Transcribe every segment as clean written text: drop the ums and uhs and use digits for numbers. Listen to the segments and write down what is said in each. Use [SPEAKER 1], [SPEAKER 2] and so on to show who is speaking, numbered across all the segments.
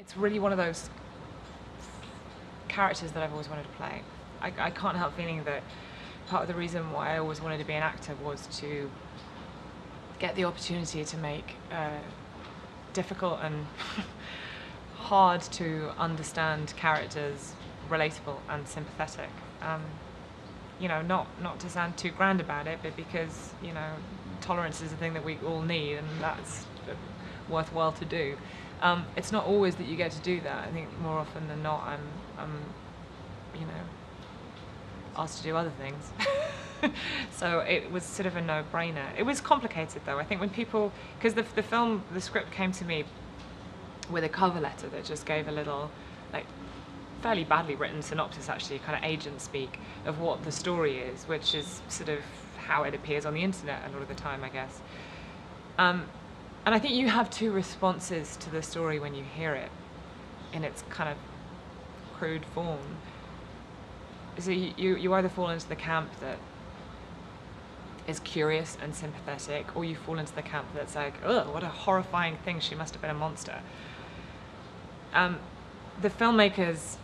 [SPEAKER 1] It's really one of those characters that I've always wanted to play. I can't help feeling that part of the reason why I always wanted to be an actor was to get the opportunity to make difficult and hard to understand characters relatable and sympathetic. You know, not to sound too grand about it, but because, you know, tolerance is a thing that we all need, and that's worthwhile to do. It's not always that you get to do that. I think more often than not, I'm you know, asked to do other things. So it was sort of a no-brainer. It was complicated though. I think when people, because the script came to me with a cover letter that just gave a little, like, fairly badly written synopsis, actually, kind of agent speak of what the story is, which is sort of how it appears on the internet a lot of the time, I guess. And I think you have two responses to the story when you hear it in its kind of crude form. So you either fall into the camp that is curious and sympathetic, or you fall into the camp that's like, ugh, what a horrifying thing, she must have been a monster. The filmmakers,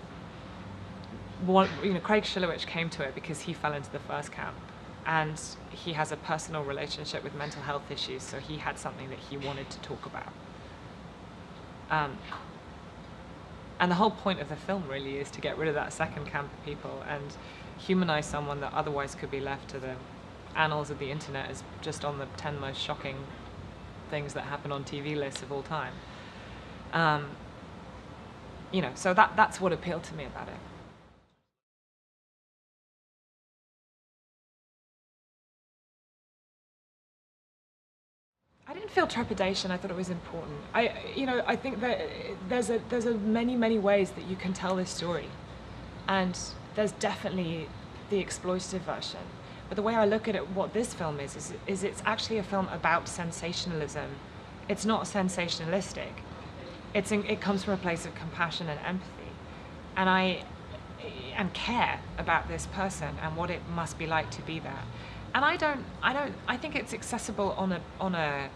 [SPEAKER 1] you know, Craig Shilowich came to it because he fell into the first camp, and he has a personal relationship with mental health issues, so he had something that he wanted to talk about. And the whole point of the film really is to get rid of that second camp of people and humanize someone that otherwise could be left to the annals of the internet as just on the 10 most shocking things that happen on TV lists of all time. You know, so that's what appealed to me about it. I didn't feel trepidation. I thought it was important. I think that there's a many ways that you can tell this story, and there's definitely the exploitative version. But the way I look at it, what this film is it's actually a film about sensationalism. It's not sensationalistic. It comes from a place of compassion and empathy, and care about this person and what it must be like to be that. And I think it's accessible on a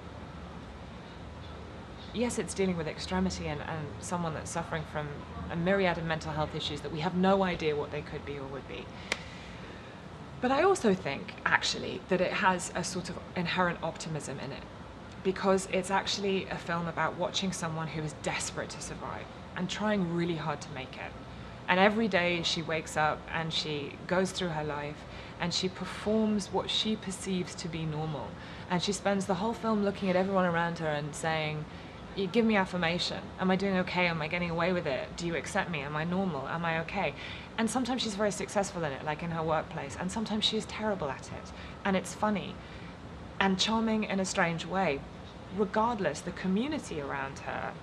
[SPEAKER 1] yes, it's dealing with extremity and someone that's suffering from a myriad of mental health issues that we have no idea what they could be or would be. But I also think, actually, that it has a sort of inherent optimism in it, because it's actually a film about watching someone who is desperate to survive and trying really hard to make it. And every day she wakes up and she goes through her life and she performs what she perceives to be normal. And she spends the whole film looking at everyone around her and saying, you give me affirmation. Am I doing okay? Am I getting away with it? Do you accept me? Am I normal? Am I okay? And sometimes she's very successful in it, like in her workplace, and sometimes she's terrible at it. And it's funny and charming in a strange way. Regardless, the community around her,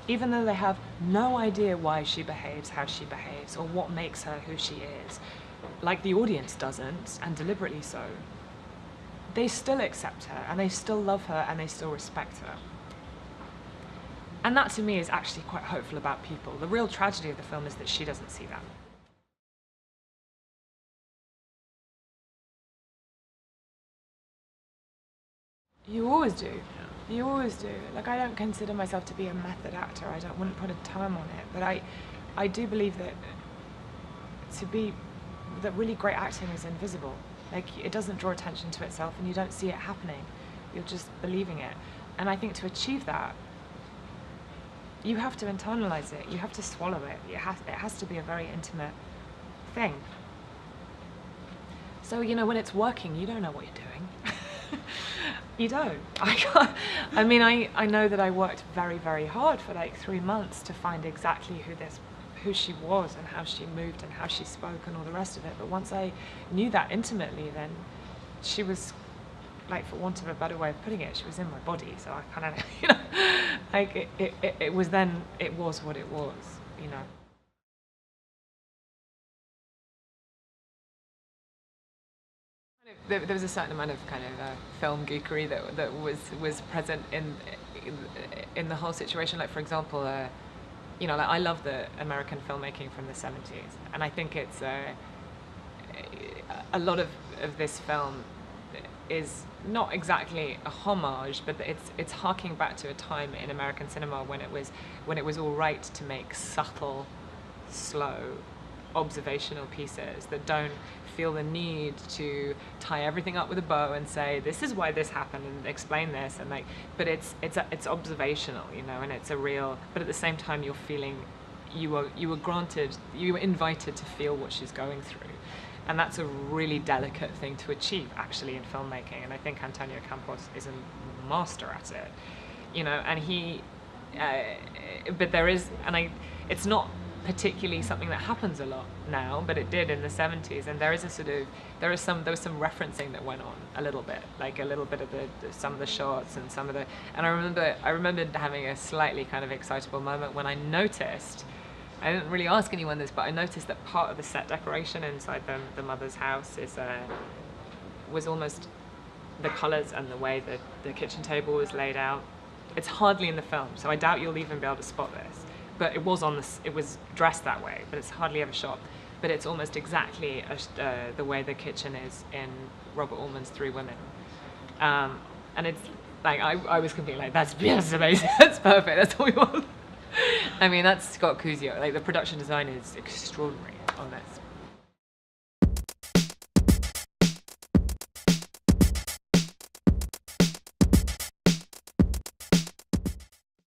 [SPEAKER 1] even though they have no idea why she behaves how she behaves or what makes her who she is, like the audience doesn't, and deliberately so, they still accept her and they still love her and they still respect her. And that to me is actually quite hopeful about people. The real tragedy of the film is that she doesn't see that. You always do. You always do. Like, I don't consider myself to be a method actor. Wouldn't put a term on it. But I do believe that that really great acting is invisible. Like, it doesn't draw attention to itself and you don't see it happening. You're just believing it. And I think to achieve that, you have to internalize it. You have to swallow it. It has to be a very intimate thing. So, you know, when it's working, you don't know what you're doing. You don't. I know that I worked very, very hard for like 3 months to find exactly who she was and how she moved and how she spoke and all the rest of it. But once I knew that intimately, then she was, like, for want of a better way of putting it, she was in my body. So I kind of, you know, like it was what it was, you know. There was a certain amount of kind of film geekery that was present in the whole situation. Like, for example, you know, like, I love the American filmmaking from the 70s, and I think it's a lot of this film is not exactly a homage, but it's harking back to a time in American cinema when it was all right to make subtle, slow, observational pieces that don't feel the need to tie everything up with a bow and say this is why this happened and explain this, and like, but it's observational, you know, and it's a real, but at the same time you're feeling, you were invited to feel what she's going through. And that's a really delicate thing to achieve, actually, in filmmaking. And I think Antonio Campos is a master at it, you know. And he, but there is, it's not particularly something that happens a lot now, but it did in the 70s. And there is there was some referencing that went on a little bit, like a little bit of some of the shots and some of the. And I remember having a slightly kind of excitable moment when I noticed. I didn't really ask anyone this, but I noticed that part of the set decoration inside the mother's house was almost the colours and the way that the kitchen table was laid out. It's hardly in the film, so I doubt you'll even be able to spot this. But it was it was dressed that way, but it's hardly ever shot. But it's almost exactly the way the kitchen is in Robert Altman's Three Women. And it's like I was completely like, that's amazing, that's perfect, that's what we want. I mean, that's Scott Kuzio. Like, the production design is extraordinary on this.